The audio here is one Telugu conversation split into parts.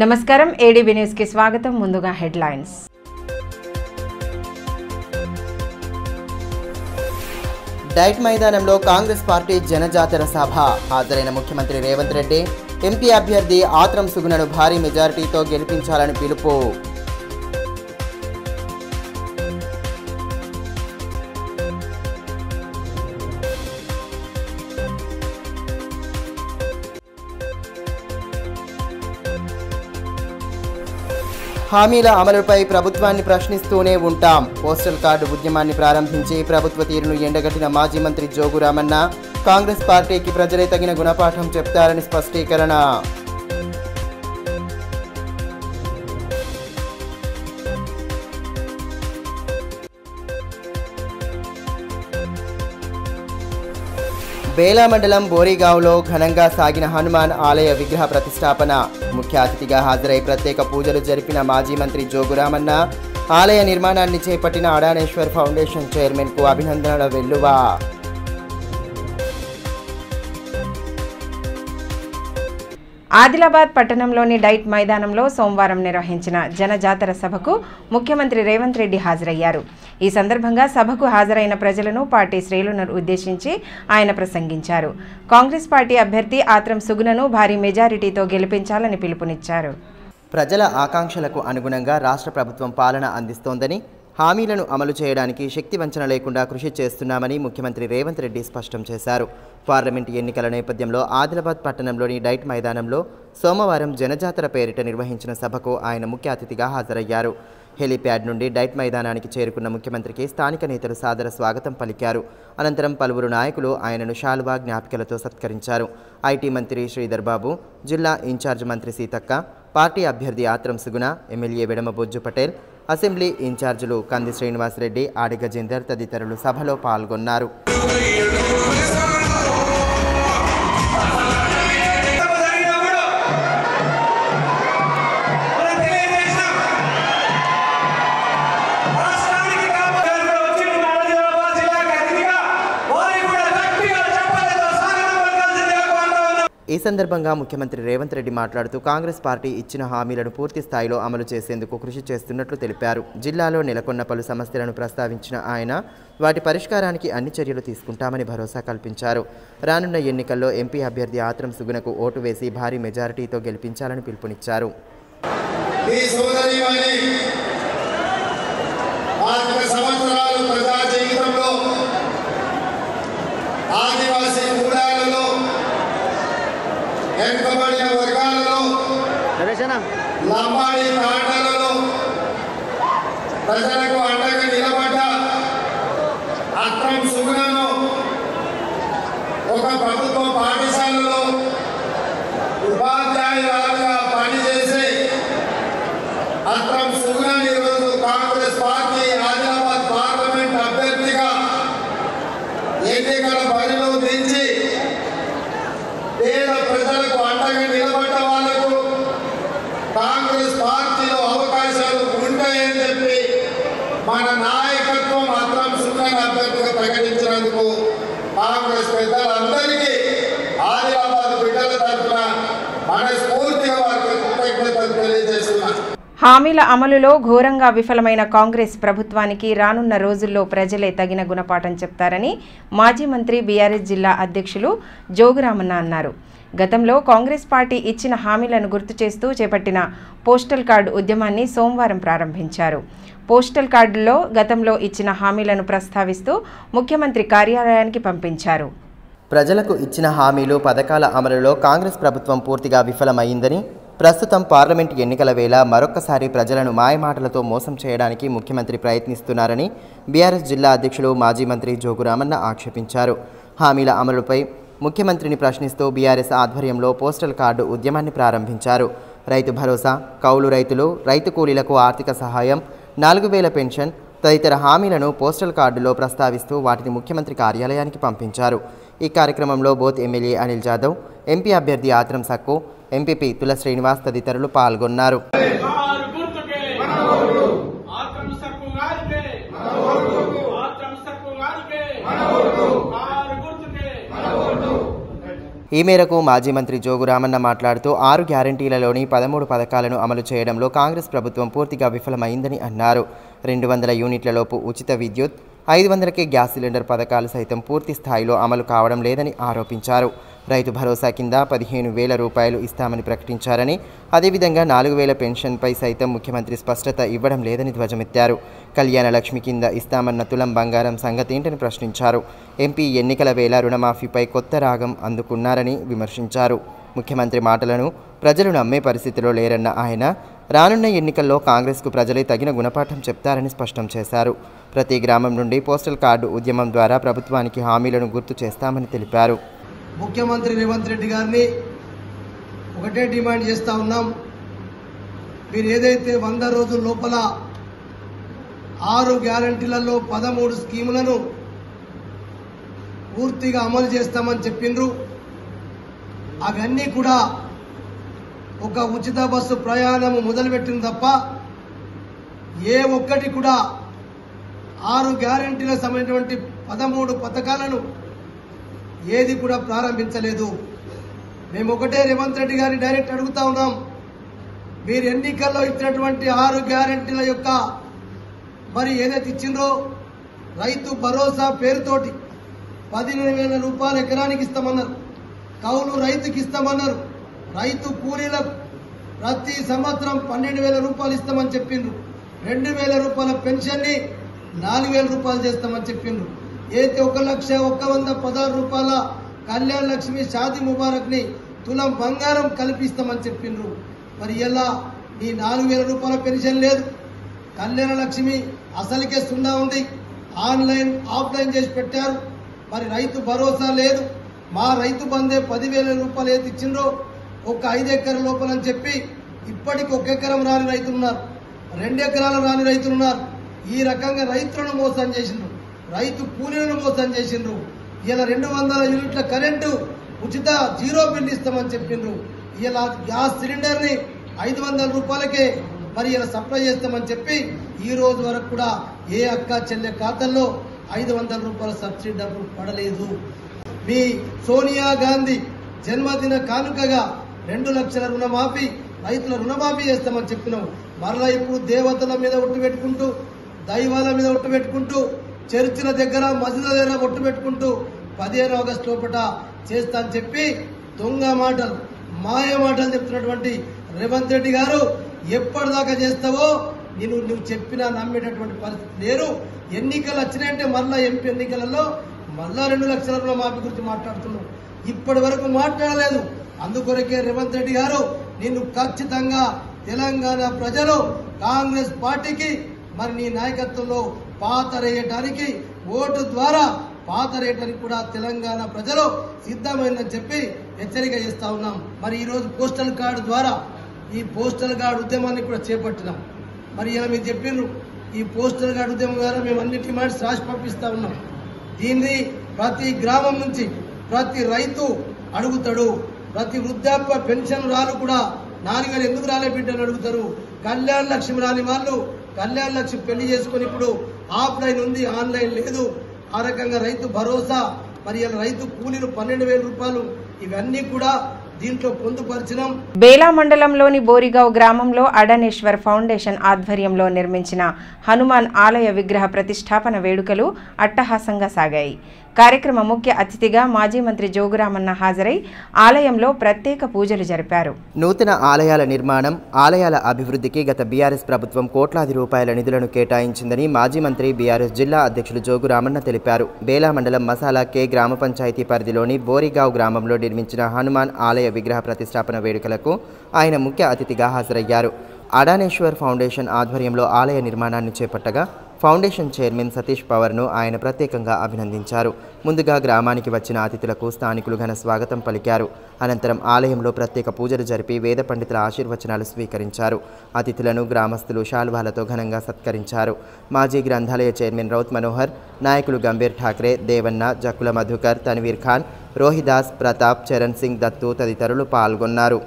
నమస్కారం ఏడీబీ న్యూస్ కి స్వాగతం. ముందుగా హెడ్లైన్స్. డైట్ మైదానంలో కాంగ్రెస్ పార్టీ జనజాతర సభ. హాజరైన ముఖ్యమంత్రి రేవంత్ రెడ్డి ఎంపీ అభ్యర్థి ఆత్రం సుగుణను భారీ మెజారిటీతో గెలిపించాలని పిలుపు. హామీల అమలుపై ప్రభుత్వాన్ని ప్రశ్నిస్తూనే ఉంటాం. పోస్టల్ కార్డు ఉద్యమాన్ని ప్రారంభించి ప్రభుత్వ తీరును ఎండగట్టిన మాజీ మంత్రి జోగు రామన్న కాంగ్రెస్ పార్టీకి ప్రజలే తగిన గుణపాఠం చెప్తారని స్పష్టీకరణ. బేలా మండలం బోరిగావ్లో ఘనంగా సాగిన హనుమాన్ ఆలయ విగ్రహ ప్రతిష్టాపన. ముఖ్య అతిథిగా హాజరై ప్రత్యేక పూజలు జరిపిన మాజీ మంత్రి జోగు రామన్న ఆలయ నిర్మాణాన్ని చేపట్టిన అడానేశ్వర్ ఫౌండేషన్ చైర్మన్కు అభినందనల వెల్లువ. ఆదిలాబాద్ పట్టణంలోని డైట్ మైదానంలో సోమవారం నిర్వహించిన జనజాతర సభకు ముఖ్యమంత్రి రేవంత్ రెడ్డి హాజరయ్యారు. ఈ సందర్భంగా సభకు హాజరైన ప్రజలను పార్టీ శ్రేణులను ఉద్దేశించి ఆయన ప్రసంగించారు. కాంగ్రెస్ పార్టీ అభ్యర్థి ఆత్రం సుగుణను భారీ మెజారిటీతో గెలిపించాలని పిలుపునిచ్చారు. ప్రజల ఆకాంక్షలకు అనుగుణంగా రాష్ట్ర ప్రభుత్వం పాలన అందిస్తోందని, హామీలను అమలు చేయడానికి శక్తి వంచన లేకుండా కృషి చేస్తున్నామని ముఖ్యమంత్రి రేవంత్ రెడ్డి స్పష్టం చేశారు. పార్లమెంటు ఎన్నికల నేపథ్యంలో ఆదిలాబాద్ పట్టణంలోని డైట్ మైదానంలో సోమవారం జనజాతర పేరిట నిర్వహించిన సభకు ఆయన ముఖ్య అతిథిగా హాజరయ్యారు. హెలీప్యాడ్ నుండి డైట్ మైదానానికి చేరుకున్న ముఖ్యమంత్రికి స్థానిక నేతలు సాదర స్వాగతం పలికారు. అనంతరం పలువురు నాయకులు ఆయనను శాలువా జ్ఞాపికలతో సత్కరించారు. ఐటీ మంత్రి శ్రీధర్ బాబు, జిల్లా ఇన్ఛార్జ్ మంత్రి సీతక్క, పార్టీ అభ్యర్థి ఆత్రం సుగుణ, ఎమ్మెల్యే వెడమబొజ్జు పటేల్, అసెంబ్లీ ఇన్ఛార్జీలు కంది శ్రీనివాసరెడ్డి, ఆడి గజేందర్ తదితరులు సభలో పాల్గొన్నారు. ఈ సందర్భంగా ముఖ్యమంత్రి రేవంత్ రెడ్డి మాట్లాడుతూ కాంగ్రెస్ పార్టీ ఇచ్చిన హామీలను పూర్తి స్థాయిలో అమలు చేసేందుకు కృషి చేస్తున్నట్లు తెలిపారు. జిల్లాలో నెలకొన్న పలు సమస్యలను ప్రస్తావించిన ఆయన వాటి పరిష్కారానికి అన్ని చర్యలు తీసుకుంటామని భరోసా కల్పించారు. రానున్న ఎన్నికల్లో ఎంపీ అభ్యర్థి ఆత్రం సుగుణకు ఓటు వేసి భారీ మెజారిటీతో గెలిపించాలని పిలుపునిచ్చారు. వెనుకబడిన వర్గాలలో, లంబాడి తాండాలలో ప్రజలకు అండగా నిలబడ్డ ఆత్రం సుగుణను ఒక ప్రభుత్వ పాఠశాలలో ఉపాధ్యాయురాలుగా పనిచేసే ఆత్రం సుగుణను ఈరోజు కాంగ్రెస్ పార్టీ ఆదిలాబాద్ పార్లమెంట్ అభ్యర్థిగా ఎన్నికల బరిలో దించి పేద ప్రజలకు అండగా నిలబడ్డ వాళ్లకు కాంగ్రెస్ పార్టీలో అవకాశాలు ఉంటాయని చెప్పి మన నాయకత్వం ఆత్రం సుగుణను అభ్యర్థిగా ప్రకటించినందుకు కాంగ్రెస్ పెద్దలందరికీ ఆదిలాబాద్ బిడ్డల తరఫున మనస్ఫూర్తిగా వారికి కృతజ్ఞతలు తెలియజేస్తున్నారు. హామీల అమలులో ఘోరంగా విఫలమైన కాంగ్రెస్ ప్రభుత్వానికి రానున్న రోజుల్లో ప్రజలే తగిన గుణపాఠం చెప్తారని మాజీ మంత్రి బీఆర్ఎస్ జిల్లా అధ్యక్షులు జోగు రామన్న అన్నారు. గతంలో కాంగ్రెస్ పార్టీ ఇచ్చిన హామీలను గుర్తు చేస్తూ చేపట్టిన పోస్టల్ కార్డు ఉద్యమాన్ని సోమవారం ప్రారంభించారు. పోస్టల్ కార్డులో గతంలో ఇచ్చిన హామీలను ప్రస్తావిస్తూ ముఖ్యమంత్రి కార్యాలయానికి పంపించారు. ప్రజలకు ఇచ్చిన హామీలు, పథకాల అమలులో కాంగ్రెస్ ప్రభుత్వం పూర్తిగా విఫలమైందని, ప్రస్తుతం పార్లమెంటు ఎన్నికల వేళ మరొక్కసారి ప్రజలను మాయమాటలతో మోసం చేయడానికి ముఖ్యమంత్రి ప్రయత్నిస్తున్నారని బీఆర్ఎస్ జిల్లా అధ్యక్షులు మాజీ మంత్రి జోగు రామన్న ఆక్షేపించారు. హామీల అమలుపై ముఖ్యమంత్రిని ప్రశ్నిస్తూ బీఆర్ఎస్ ఆధ్వర్యంలో పోస్టల్ కార్డు ఉద్యమాన్ని ప్రారంభించారు. రైతు భరోసా, కౌలు రైతులు, రైతు కూలీలకు ఆర్థిక సహాయం, 4000 పెన్షన్ తదితర హామీలను పోస్టల్ కార్డులో ప్రస్తావిస్తూ వాటిని ముఖ్యమంత్రి కార్యాలయానికి పంపించారు. ఈ కార్యక్రమంలో both MLA Anil Jadhav, MP అభ్యర్థి ఆత్రం సక్కు, ఎంపీపీ తుల శ్రీనివాస్ తదితరులు పాల్గొన్నారు. ఈ మేరకు మాజీ మంత్రి జోగురామన్న మాట్లాడుతూ 6 గ్యారంటీలలోని 13 పథకాలను అమలు చేయడంలో కాంగ్రెస్ ప్రభుత్వం పూర్తిగా విఫలమైందని అన్నారు. 200 యూనిట్లలోపు ఉచిత విద్యుత్, 500కే గ్యాస్ సిలిండర్ పథకాలు సైతం పూర్తి స్థాయిలో అమలు కావడం లేదని ఆరోపించారు. రైతు భరోసా కింద 15,000 రూపాయలు ఇస్తామని ప్రకటించారని, అదేవిధంగా 4,000 పెన్షన్పై సైతం ముఖ్యమంత్రి స్పష్టత ఇవ్వడం లేదని ధ్వజమెత్తారు. కళ్యాణ లక్ష్మి కింద ఇస్తామన్న తులం బంగారం సంగతేంటని ప్రశ్నించారు. ఎంపీ ఎన్నికల వేళ రుణమాఫీపై కొత్త రాగం అందుకున్నారని విమర్శించారు. ముఖ్యమంత్రి మాటలను ప్రజలు నమ్మే పరిస్థితిలో లేరన్న ఆయన, రానున్న ఎన్నికల్లో కాంగ్రెస్కు ప్రజలే తగిన గుణపాఠం చెప్తారని స్పష్టం చేశారు. ప్రతి గ్రామం నుండి పోస్టల్ కార్డు ఉద్యమం ద్వారా ప్రభుత్వానికి హామీలను గుర్తు చేస్తామని తెలిపారు. ముఖ్యమంత్రి రేవంత్ రెడ్డి గారిని ఒకటే డిమాండ్ చేస్తా ఉన్నాం. మీరు ఏదైతే 100 రోజుల లోపల 6 గ్యారంటీలలో 13 స్కీములను పూర్తిగా అమలు చేస్తామని చెప్పిండ్రు. అవన్నీ కూడా ఒక ఉచిత బస్సు ప్రయాణము మొదలుపెట్టిన తప్ప ఏ ఒక్కటి కూడా 6 గ్యారంటీలకు సంబంధించినటువంటి 13 పథకాలను ఏది కూడా ప్రారంభించలేదు. మేము ఒకటే రేవంత్ రెడ్డి గారిని డైరెక్ట్ అడుగుతా ఉన్నాం. మీరు ఎన్నికల్లో ఇచ్చినటువంటి 6 గ్యారంటీల యొక్క మరి ఏదైతే ఇచ్చిండ్రో రైతు భరోసా పేరుతోటి 15,000 రూపాయలు ఎకరానికి ఇస్తామన్నారు. కౌలు రైతుకి ఇస్తామన్నారు. రైతు కూలీలకు ప్రతి సంవత్సరం 12,000 రూపాయలు ఇస్తామని చెప్పిండ్రు. 2,000 రూపాయల పెన్షన్ని 4,000 రూపాయలు చేస్తామని చెప్పిండ్రు. అయితే 1,116 రూపాయల కళ్యాణ లక్ష్మి షాదీ ముబారక్ ని తులం బంగారం కల్పిస్తామని చెప్పిండ్రు. మరి ఇలా ఈ 4,000 రూపాయల పెన్షన్ లేదు. కళ్యాణ లక్ష్మి అసలుకే సున్నా ఉంది. ఆన్లైన్ ఆఫ్లైన్ చేసి పెట్టారు. మరి రైతు భరోసా లేదు. మా రైతు బందే 10,000 రూపాయలు ఏది ఇచ్చిండ్రో ఒక 5 ఎకరాల లోపలని చెప్పి ఇప్పటికి 1 ఎకరం రాని రైతులున్నారు, 2 ఎకరాలు రాని రైతులున్నారు. ఈ రకంగా రైతులను మోసం చేసిండ్రు, రైతు కూలీలను మోసం చేసిండ్రు. ఇలా 200 యూనిట్ల కరెంటు ఉచిత 0 బిల్ ఇస్తామని చెప్పిండ్రు. ఇలా గ్యాస్ సిలిండర్ ని 500 రూపాయలకే మరి ఇలా సప్లై చేస్తామని చెప్పి ఈ రోజు వరకు కూడా ఏ అక్క చెల్లె ఖాతాల్లో 500 రూపాయల సబ్సిడీ డబ్బులు పడలేదు. మీ సోనియా గాంధీ జన్మదిన కానుకగా 2 లక్షల రుణమాఫీ, రైతుల రుణమాఫీ చేస్తామని చెప్పినాం. మరలా ఇప్పుడు దేవతల మీద ఒట్టు పెట్టుకుంటూ, దైవాల మీద ఒట్టు పెట్టుకుంటూ, చర్చిల దగ్గర మసీదుల దగ్గర ఒట్టు పెట్టుకుంటూ 15 ఆగస్టు లోపల చేస్తా అని చెప్పి దొంగ మాటలు, మాయ మాటలు చెప్తున్నటువంటి రేవంత్ రెడ్డి గారు ఎప్పటిదాకా చేస్తావో నువ్వు చెప్పినా నమ్మేటటువంటి పరిస్థితి లేరు. ఎన్నికలు వచ్చినాయంటే మళ్ళా ఎంపీ ఎన్నికలలో మళ్ళా 2 లక్షల రుణమాఫీ గురించి మాట్లాడుతున్నావు. ఇప్పటి వరకు మాట్లాడలేదు. అందుకొరకే రేవంత్ రెడ్డి గారు నిన్ను ఖచ్చితంగా తెలంగాణ ప్రజలు కాంగ్రెస్ పార్టీకి మరి నీ నాయకత్వంలో పాతరేయడానికి ఓటు ద్వారా పాతరేయడానికి కూడా తెలంగాణ ప్రజలు సిద్ధమైందని చెప్పి హెచ్చరిక చేస్తా ఉన్నాం. మరి ఈ రోజు పోస్టల్ కార్డు ద్వారా ఈ పోస్టల్ కార్డు ఉద్యమాన్ని కూడా చేపట్టినాం. మరి ఇలా మీరు చెప్పిండ్రు ఈ పోస్టల్ కార్డు ఉద్యమం ద్వారా మేము అన్ని డిమాండ్స్ రాసి పంపిస్తా ఉన్నాం. దీన్ని ప్రతి గ్రామం నుంచి ప్రతి రైతు అడుగుతాడు. ప్రతి వృద్ధాప్య పెన్షన్ రాలు కూడా 4,000 ఎందుకు రాలే బిడ్డలు అడుగుతారు. కళ్యాణ లక్ష్మి రాని వాళ్ళు కళ్యాణ లక్ష్మి పెళ్లి చేసుకుని ఇప్పుడు ఆఫ్లైన్ ఉంది, ఆన్లైన్ లేదు. ఆ రకంగా రైతు భరోసా, మరి రైతు కూలీలు 12,000 రూపాయలు, ఇవన్నీ కూడా దీంట్లో పొందుపరిచినాం. బేలా మండలంలోని బోరిగావ్ గ్రామంలో అడనేశ్వర్ ఫౌండేషన్ ఆధ్వర్యంలో నిర్మించిన హనుమాన్ ఆలయ విగ్రహ ప్రతిష్టాపన వేడుకలు అట్టహాసంగా సాగాయి. కార్యక్రమ ముఖ్య అతిథిగా మాజీ మంత్రి జోగురామన్న హాజరై ఆలయంలో ప్రత్యేక పూజలు జరిపారు. నూతన ఆలయాల నిర్మాణం, ఆలయాల అభివృద్ధికి గత బీఆర్ఎస్ ప్రభుత్వం కోట్లాది రూపాయల నిధులను కేటాయించిందని మాజీ మంత్రి బీఆర్ఎస్ జిల్లా అధ్యక్షులు జోగురామన్న తెలిపారు. బేలా మండలం మసాలా కే గ్రామ పంచాయతీ పరిధిలోని బోరిగావ్ గ్రామంలో నిర్మించిన హనుమాన్ ఆలయ విగ్రహ ప్రతిష్టాపన వేడుకలకు ఆయన ముఖ్య అతిథిగా హాజరయ్యారు. అడానేశ్వర్ ఫౌండేషన్ ఆధ్వర్యంలో ఆలయ నిర్మాణాన్ని చేపట్టగా ఫౌండేషన్ చైర్మన్ సతీష్ పవర్ను ఆయన ప్రత్యేకంగా అభినందించారు. ముందుగా గ్రామానికి వచ్చిన అతిథులకు స్థానికులు ఘన స్వాగతం పలికారు. అనంతరం ఆలయంలో ప్రత్యేక పూజలు జరిపి వేద పండితుల ఆశీర్వచనాలు స్వీకరించారు. అతిథులను గ్రామస్తులు శాల్వాలతో ఘనంగా సత్కరించారు. మాజీ గ్రంథాలయ చైర్మన్ రౌత్ మనోహర్, నాయకులు గంభీర్ ఠాక్రే, దేవన్న, జక్కుల మధుకర్, తన్వీర్ ఖాన్, రోహిదాస్, ప్రతాప్, చరణ్ సింగ్ దత్తు తదితరులు పాల్గొన్నారు.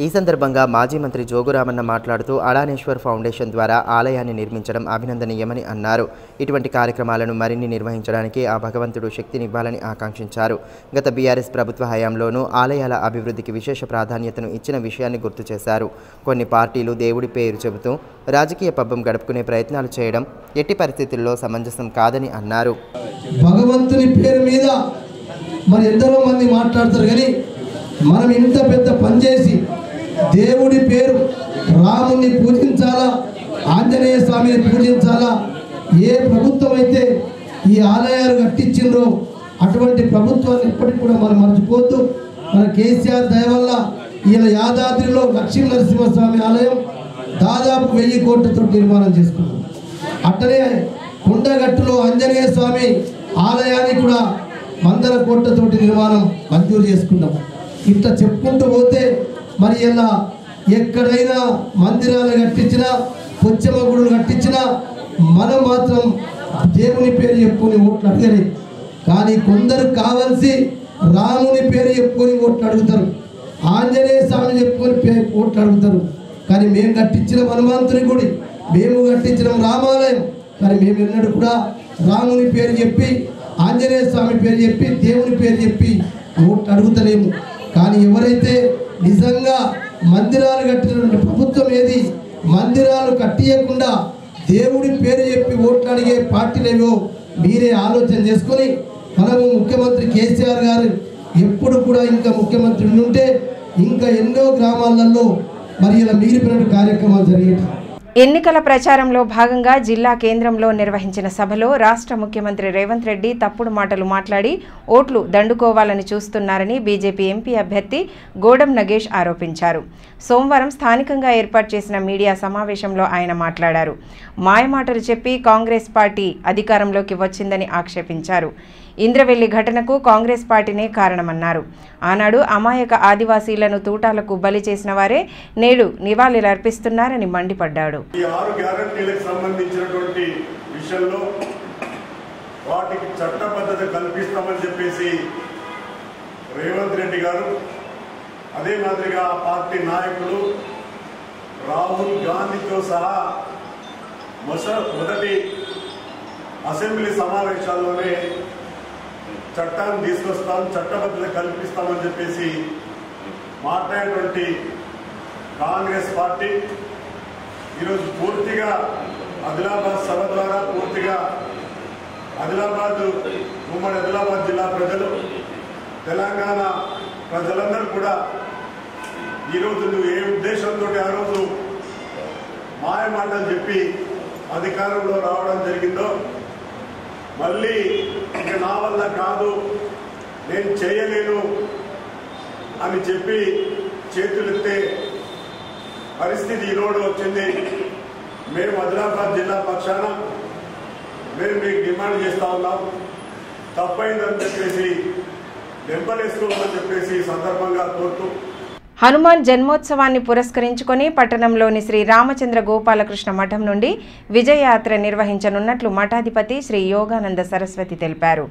ఈ సందర్భంగా మాజీ మంత్రి జోగురామన్న మాట్లాడుతూ అడానేశ్వర్ ఫౌండేషన్ ద్వారా ఆలయాన్ని నిర్మించడం అభినందనీయమని అన్నారు. ఇటువంటి కార్యక్రమాలను మరిన్ని నిర్వహించడానికి ఆ భగవంతుడు శక్తినివ్వాలని ఆకాంక్షించారు. గత బీఆర్ఎస్ ప్రభుత్వ హయాంలోనూ ఆలయాల అభివృద్ధికి విశేష ప్రాధాన్యతను ఇచ్చిన విషయాన్ని గుర్తు చేశారు. కొన్ని పార్టీలు దేవుడి పేరు చెబుతూ రాజకీయ పబ్బం గడుపుకునే ప్రయత్నాలు చేయడం ఎట్టి పరిస్థితుల్లో సమంజసం కాదని అన్నారు. భగవంతుని పేరు మీద మరి ఎందరో మంది మాట్లాడతారు, కానీ మనం ఇంత పెద్ద పని చేసి దేవుడి పేరు రాముని పూజించాలా, ఆంజనేయ స్వామిని పూజించాలా, ఏ ప్రభుత్వం అయితే ఈ ఆలయాలు కట్టించిండ్రో అటువంటి ప్రభుత్వాన్ని ఎప్పటికి కూడా మనం మర్చిపోతూ మన కేసీఆర్ దయ వల్ల ఈయన యాదాద్రిలో లక్ష్మీ నరసింహస్వామి ఆలయం దాదాపు 1000 కోట్లతో నిర్మాణం చేసుకున్నాం. అట్టనే కొండగట్టులో ఆంజనేయ స్వామి ఆలయాన్ని కూడా 100 కోట్లతోటి నిర్మాణం మంజూరు చేసుకున్నాం. ఇట్లా చెప్పుకుంటూ పోతే మరి ఇలా ఎక్కడైనా మందిరాలు కట్టించినా, పొచ్చమ్మ గుడులు కట్టించినా మనం మాత్రం దేవుని పేరు చెప్పుకొని ఓట్లు అడగలేదు. కానీ కొందరు కావాల్సి రాముని పేరు చెప్పుకొని ఓట్లు అడుగుతారు, ఆంజనేయ స్వామి చెప్పుకొని ఓట్లు అడుగుతారు. కానీ మేము కట్టించిన హనుమంతుని గుడి, మేము కట్టించిన రామాలయం, కానీ మేము ఎన్నడూ కూడా రాముని పేరు చెప్పి, ఆంజనేయ స్వామి పేరు చెప్పి, దేవుని పేరు చెప్పి ఓట్లు అడుగుతలేము. కానీ ఎవరైతే నిజంగా మందిరాలు కట్టినటువంటి ప్రభుత్వం ఏది, మందిరాలు కట్టియకుండా దేవుడి పేరు చెప్పి ఓట్లు అడిగే పార్టీలేవో మీరే ఆలోచన చేసుకొని, మనము ముఖ్యమంత్రి కేసీఆర్ గారు ఎప్పుడు కూడా ఇంకా ముఖ్యమంత్రి ఉంటే ఇంకా ఎన్నో గ్రామాలలో మరి ఇలా మిగిలిపోయిన కార్యక్రమాలు జరిగేవి. ఎన్నికల ప్రచారంలో భాగంగా జిల్లా కేంద్రంలో నిర్వహించిన సభలో రాష్ట్ర ముఖ్యమంత్రి రేవంత్ రెడ్డి తప్పుడు మాటలు మాట్లాడి ఓట్లు దండుకోవాలని చూస్తున్నారని బీజేపీ ఎంపీ అభ్యర్థి గోడం నగేష్ ఆరోపించారు. సోమవారం స్థానికంగా ఏర్పాటు చేసిన మీడియా సమావేశంలో ఆయన మాట్లాడారు. మాయమాటలు చెప్పి కాంగ్రెస్ పార్టీ అధికారంలోకి వచ్చిందని ఆక్షేపించారు. ఇంద్రవెల్లి ఘటనకు కాంగ్రెస్ పార్టీనే కారణమన్నారు. ఆనాడు అమాయక ఆదివాసీలను తూటాలకు బలి చేసిన వారే నేడు నివాళులర్పిస్తున్నారని మండిపడ్డాడు. ఈ 6 గ్యారెంటీలకు సంబంధించినటువంటి విషయంలో వాటికి చట్టబద్ధత కల్పిస్తామని చెప్పేసి రేవంత్ రెడ్డి గారు, అదే మాదిరిగా పార్టీ నాయకులు రాహుల్ గాంధీతో సహా మొదటి అసెంబ్లీ సమావేశాల్లోనే చట్టాన్ని తీసుకొస్తాం, చట్టబద్ధత కల్పిస్తామని చెప్పేసి మాట్లాడేటువంటి కాంగ్రెస్ పార్టీ ఈరోజు పూర్తిగా ఆదిలాబాద్ సభ ద్వారా పూర్తిగా ఉమ్మడి ఆదిలాబాద్ జిల్లా ప్రజలు, తెలంగాణ ప్రజలందరూ కూడా ఈరోజు నువ్వు ఏ ఉద్దేశంతో ఆ రోజు మాయమాటలు చెప్పి అధికారంలో రావడం జరిగిందో, మళ్ళీ ఇక నా వల్ల కాదు, నేను చేయలేను అని చెప్పి చేతులెత్తే పరిస్థితి ఈరోజు వచ్చింది. మేము ఆదిలాబాద్ జిల్లా పక్షాన మేము మీకు డిమాండ్ చేస్తా ఉన్నాం, తప్పైందని చెప్పేసి వెంపలేసుకోమని చెప్పేసి సందర్భంగా కోరుతూ హనుమాన్ జన్మోత్సవాన్ని పురస్కరించుకొని పట్టణంలోని శ్రీ రామచంద్ర గోపాలకృష్ణ మఠం నుండి విజయయాత్ర నిర్వహించనున్నట్లు మఠాధిపతి శ్రీ యోగానంద సరస్వతి తెలిపారు.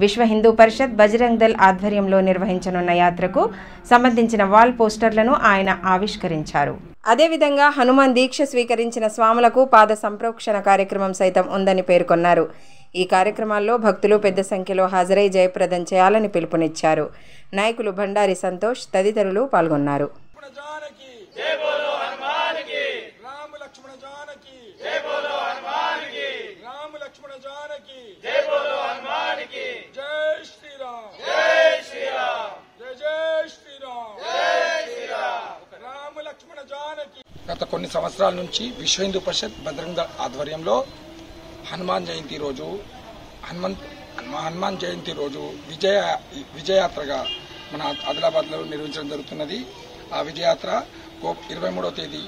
విశ్వ హిందూ పరిషత్ బజరంగ్ దళ్ ఆధ్వర్యంలో నిర్వహించనున్న యాత్రకు సంబంధించిన వాల్ పోస్టర్లను ఆయన ఆవిష్కరించారు. అదేవిధంగా హనుమాన్ దీక్ష స్వీకరించిన స్వాములకు పాద సంప్రోక్షణ కార్యక్రమం సైతం ఉందని పేర్కొన్నారు. ఈ కార్యక్రమాల్లో భక్తులు పెద్ద సంఖ్యలో హాజరై జయప్రదం చేయాలని పిలుపునిచ్చారు. నాయకులు భండారి సంతోష్ తదితరులు పాల్గొన్నారు. గత కొన్ని సంవత్సరాల నుంచి విశ్వ హిందూ పరిషత్ బజరంగ్ దళ్ ఆధ్వర్యంలో హనుమాన్ జయంతి రోజు విజయయాత్రగా మన ఆదిలాబాద్లో నిర్వహించడం జరుగుతున్నది. ఆ విజయయాత్ర 23వ తేదీ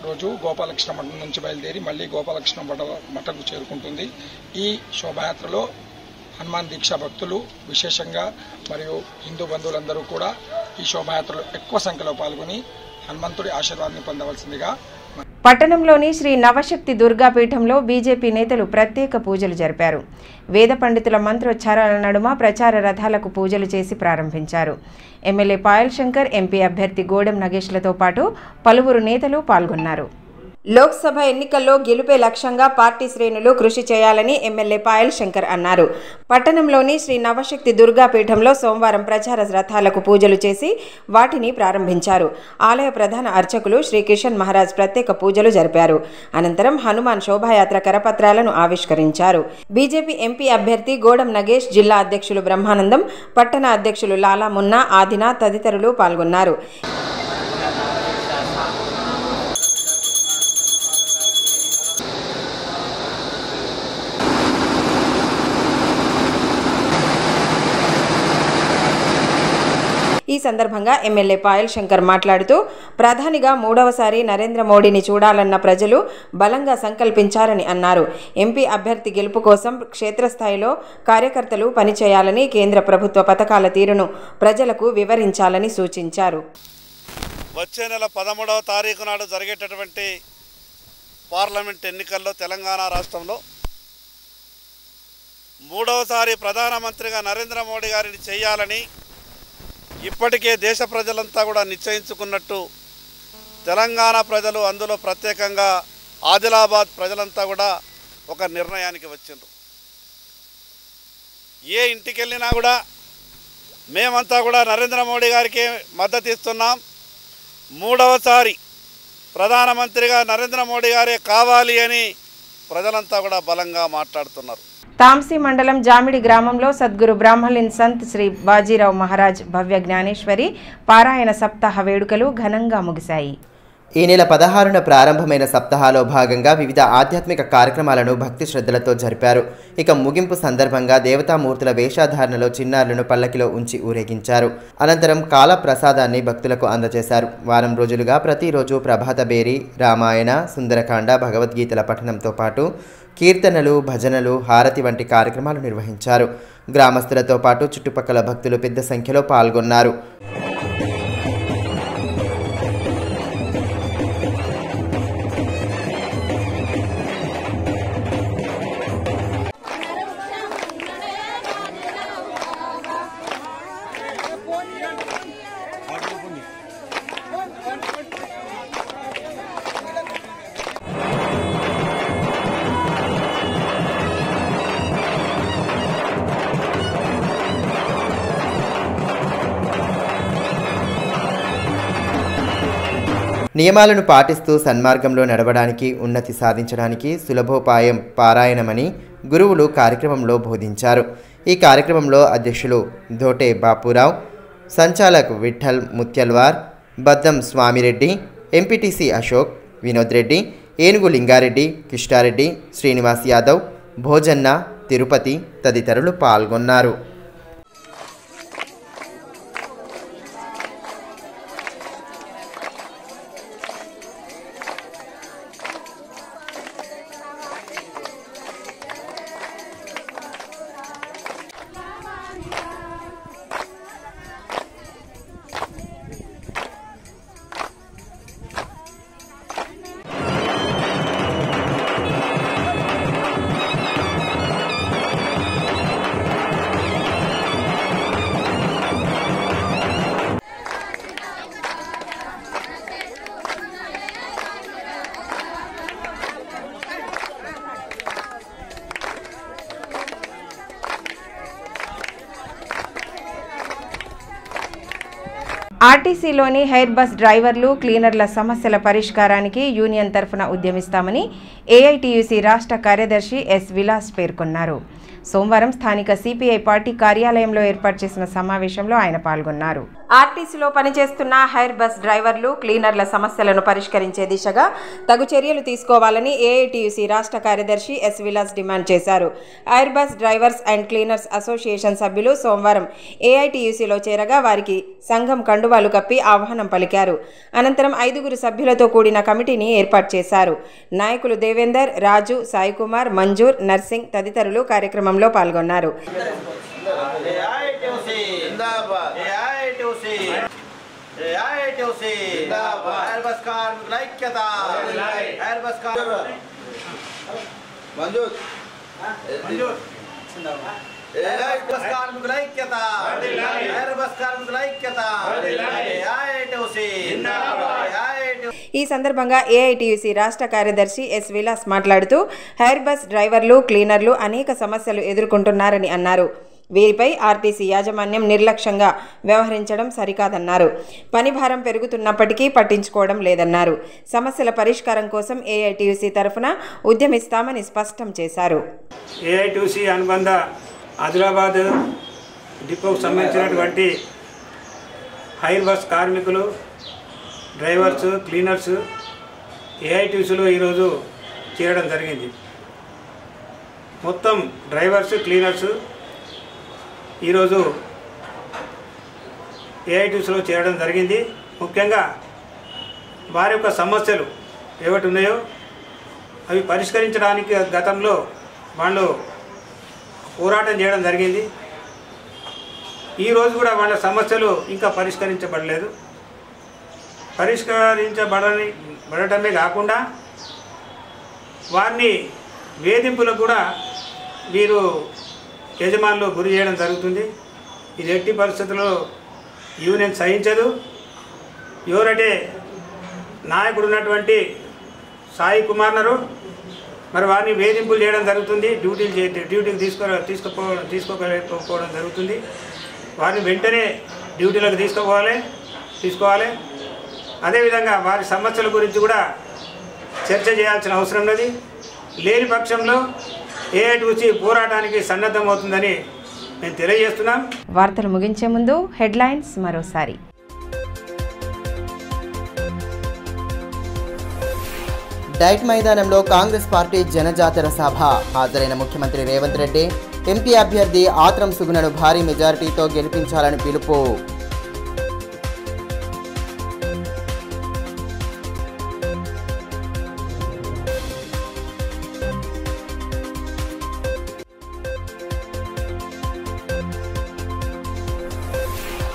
రోజు గోపాలకృష్ణ మఠం నుంచి బయలుదేరి మళ్లీ గోపాలకృష్ణ మఠంకు చేరుకుంటుంది. ఈ శోభాయాత్రలో హనుమాన్ దీక్షా భక్తులు విశేషంగా మరియు హిందూ బంధువులందరూ కూడా ఈ శోభాయాత్రలో ఎక్కువ సంఖ్యలో పాల్గొని హనుమంతుడి ఆశీర్వాదాన్ని పొందవలసిందిగా. పట్టణంలోని శ్రీ నవశక్తి దుర్గాపీఠంలో బీజేపీ నేతలు ప్రత్యేక పూజలు జరిపారు. వేద పండితుల మంత్రోచ్చారాల నడుమ ప్రచార రథాలకు పూజలు చేసి ప్రారంభించారు. ఎమ్మెల్యే పాయల్ శంకర్, ఎంపీ అభ్యర్థి గోడెం నగేష్లతో పాటు పలువురు నేతలు పాల్గొన్నారు. లోక్సభ ఎన్నికల్లో గెలుపే లక్ష్యంగా పార్టీ శ్రేణులు కృషి చేయాలని ఎమ్మెల్యే పాయల్ శంకర్ అన్నారు. పట్టణంలోని శ్రీ నవశక్తి దుర్గాపీఠంలో సోమవారం ప్రచార రథాలకు పూజలు చేసి వాటిని ప్రారంభించారు. ఆలయ ప్రధాన అర్చకులు శ్రీ కిషన్ మహారాజ్ ప్రత్యేక పూజలు జరిపారు. అనంతరం హనుమాన్ శోభాయాత్ర కరపత్రాలను ఆవిష్కరించారు. బీజేపీ ఎంపీ అభ్యర్థి గోడెం నగేష్, జిల్లా అధ్యక్షులు బ్రహ్మానందం, పట్టణ అధ్యక్షులు లాలా మున్నా, ఆదినాథ్ తదితరులు పాల్గొన్నారు. ఈ సందర్భంగా ఎమ్మెల్యే పాయల్ శంకర్ మాట్లాడుతూ ప్రధానిగా 3వసారి నరేంద్ర మోడీని చూడాలన్న ప్రజలు బలంగా సంకల్పించారని అన్నారు. ఎంపీ అభ్యర్థి గెలుపు కోసం క్షేత్రస్థాయిలో కార్యకర్తలు పనిచేయాలని, కేంద్ర ప్రభుత్వ పథకాల తీరును ప్రజలకు వివరించాలని సూచించారు. వచ్చే నెల 13వ తారీఖు నాడు జరిగేటటువంటి పార్లమెంట్ ఎన్నికల్లో తెలంగాణ రాష్ట్రంలో 3వసారి ప్రధానమంత్రిగా నరేంద్ర మోడీ గారిని చేయాలని ఇప్పటికే దేశ ప్రజలంతా కూడా నిశ్చయించుకున్నట్టు తెలంగాణ ప్రజలు, అందులో ప్రత్యేకంగా ఆదిలాబాద్ ప్రజలంతా కూడా ఒక నిర్ణయానికి వచ్చిండ్రు. ఏ ఇంటికి వెళ్ళినా కూడా మేమంతా కూడా నరేంద్ర మోడీ గారికి మద్దతు ఇస్తున్నాం. 3వసారి ప్రధానమంత్రిగా నరేంద్ర మోడీ గారే కావాలి అని ప్రజలంతా కూడా బలంగా మాట్లాడుతున్నారు. తాంసీ మండలం జామిడి గ్రామంలో సద్గురు బ్రాహ్మలిన్ సంత్ శ్రీ బాజీరావు మహారాజ్ భవ్య జ్ఞానేశ్వరి పారాయణ సప్తాహ వేడుకలు ఘనంగా ముగిశాయి. ఈ నెల 16న ప్రారంభమైన సప్తాహాలో భాగంగా వివిధ ఆధ్యాత్మిక కార్యక్రమాలను భక్తి శ్రద్ధలతో జరిపారు. ఇక ముగింపు సందర్భంగా దేవతామూర్తుల వేషధారణలో చిన్నారులను పల్లకిలో ఉంచి ఊరేగించారు. అనంతరం కాల ప్రసాదాన్ని భక్తులకు అందజేశారు. వారం రోజులుగా ప్రతిరోజు ప్రభాత బేరి, రామాయణ, సుందరకాండ, భగవద్గీతల పఠనంతో పాటు కీర్తనలు, భజనలు, హారతి వంటి కార్యక్రమాలు నిర్వహించారు. గ్రామస్తులతో పాటు చుట్టుపక్కల భక్తులు పెద్ద సంఖ్యలో పాల్గొన్నారు. నియమాలను పాటిస్తూ సన్మార్గంలో నడవడానికి, ఉన్నతి సాధించడానికి సులభోపాయం పారాయణమని గురువులు కార్యక్రమంలో బోధించారు. ఈ కార్యక్రమంలో అధ్యక్షులు ధోటే బాపురావు, సంచాలక్ విఠల్ ముత్యల్వార్, బద్దం స్వామిరెడ్డి, ఎంపీటీసీ అశోక్, వినోద్ రెడ్డి, ఏనుగు లింగారెడ్డి, కిష్టారెడ్డి, శ్రీనివాస్ యాదవ్, భోజన్న, తిరుపతి తదితరులు పాల్గొన్నారు. ఆర్టీసీలోని హెయిర్ బస్ డ్రైవర్లు, క్లీనర్ల సమస్యల పరిష్కారానికి యూనియన్ తరఫున ఉద్యమిస్తామని ఏఐటీయూసీ రాష్ట్ర కార్యదర్శి ఎస్ విలాస్ పేర్కొన్నారు. సోమవారం స్థానిక సిపిఐ పార్టీ కార్యాలయంలో ఏర్పాటు చేసిన సమావేశంలో ఆయన పాల్గొన్నారు. ఆర్టీసీలో పనిచేస్తున్న హెయిర్ బస్ డ్రైవర్లు, క్లీనర్ల సమస్యలను పరిష్కరించే దిశగా తగు చర్యలు తీసుకోవాలని ఏఐటీయూసీ రాష్ట్ర కార్యదర్శి ఎస్ విలాస్ డిమాండ్ చేశారు. Hair bus drivers and cleaners association సభ్యులు సోమవారం ఏఐటీయూసీలో చేరగా వారికి సంఘం కండువాలు కప్పి ఆహ్వానం పలికారు. అనంతరం 5 సభ్యులతో కూడిన కమిటీని ఏర్పాటు చేశారు. నాయకులు దేవేందర్, రాజు, సాయికుమార్, మంజూర్, నర్సింగ్ తదితరులు కార్యక్రమంలో పాల్గొన్నారు. ఐక్యత ఎయిర్ బస్ కార్మికుల ఐక్యత ఎయిర్ బస్ కార్మికుల ఐక్యత ఈ సందర్భంగా ఏఐటీయూసీ రాష్ట్ర కార్యదర్శి ఎస్ విలాస్ మాట్లాడుతూ ఎయిర్ బస్ డ్రైవర్లు క్లీనర్లు అనేక సమస్యలు ఎదుర్కొంటున్నారని అన్నారు. వీరిపై ఆర్టీసీ యాజమాన్యం నిర్లక్ష్యంగా వ్యవహరించడం సరికాదన్నారు. పని భారం పెరుగుతున్నప్పటికీ పట్టించుకోవడం లేదన్నారు. సమస్యల పరిష్కారం కోసం ఏఐటీయూసీ తరఫున ఉద్యమిస్తామని స్పష్టం చేశారు. ఏఐటీయూసీ అనుబంధ ఆదిలాబాద్ డిపోకు సంబంధించినటువంటి హైర్ బస్ కార్మికులు, డ్రైవర్స్, క్లీనర్స్ ఏఐటీయూసీలో ఈరోజు చేరడం జరిగింది. మొత్తం డ్రైవర్స్, క్లీనర్స్ ఈరోజు ఏఐటీయూసీలో చేరడం జరిగింది. ముఖ్యంగా వారి యొక్క సమస్యలు ఏవటి ఉన్నాయో అవి పరిష్కరించడానికి గతంలో వాళ్ళు పోరాటం చేయడం జరిగింది. ఈరోజు కూడా వాళ్ళ సమస్యలు ఇంకా పరిష్కరించబడలేదు. పరిష్కరించబడటమే కాకుండా వారిని వేధింపులకు కూడా వీరు యజమానులు గురి చేయడం జరుగుతుంది. ఇది ఎట్టి పరిస్థితుల్లో యూనియన్ సహించదు. ఎవరంటే నాయకుడు ఉన్నటువంటి సాయి కుమార్నరు మరి వారిని వేధింపులు చేయడం జరుగుతుంది. డ్యూటీకి తీసుకోకపోవడం జరుగుతుంది. వారిని వెంటనే డ్యూటీలకు తీసుకోవాలి. అదేవిధంగా వారి సమస్యల గురించి కూడా చర్చ చేయాల్సిన అవసరం ఉన్నది. లేని పక్షంలో ఏఐటీయూసీ పోరాటానికి సన్నద్ధమవుతుందని మేము తెలియజేస్తున్నాం. వార్తలు ముగించే ముందు హెడ్లైన్స్ మరోసారి. డైట్ మైదానంలో కాంగ్రెస్ పార్టీ జనజాతర సభ. హాజరైన ముఖ్యమంత్రి రేవంత్ రెడ్డి ఎంపీ అభ్యర్థి ఆత్రం సుగుణను భారీ మెజారిటీతో గెలిపించాలని పిలుపు.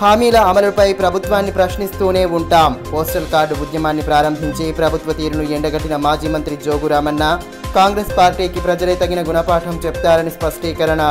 హామీల అమలుపై ప్రభుత్వాన్ని ప్రశ్నిస్తూనే ఉంటాం. పోస్టల్ కార్డు ఉద్యమాన్ని ప్రారంభించి ప్రభుత్వ తీరును ఎండగట్టిన మాజీ మంత్రి జోగు రామన్న కాంగ్రెస్ పార్టీకి ప్రజలే తగిన గుణపాఠం చెప్తారని స్పష్టీకరణ.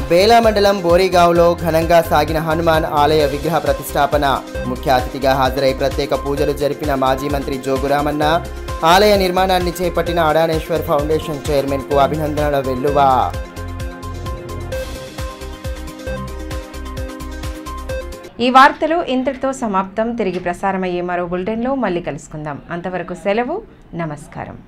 బేలా మండలం బోరిగావ్లో ఘనంగా సాగిన హనుమాన్ ఆలయ విగ్రహ ప్రతిష్టాపన. ముఖ్య అతిథిగా హాజరై ప్రత్యేక పూజలు జరిపిన మాజీ మంత్రి జోగు రామన్న ఆలయ నిర్మాణాన్ని చేపట్టిన అడానేశ్వర్ ఫౌండేషన్ చైర్మన్కు అభినందనల వెల్లువ. ఈ వార్తలు ఇంతటితో సమాప్తం. తిరిగి ప్రసారమయ్యే మరో బులెటిన్లో మళ్ళీ కలుసుకుందాం. అంతవరకు సెలవు. నమస్కారం.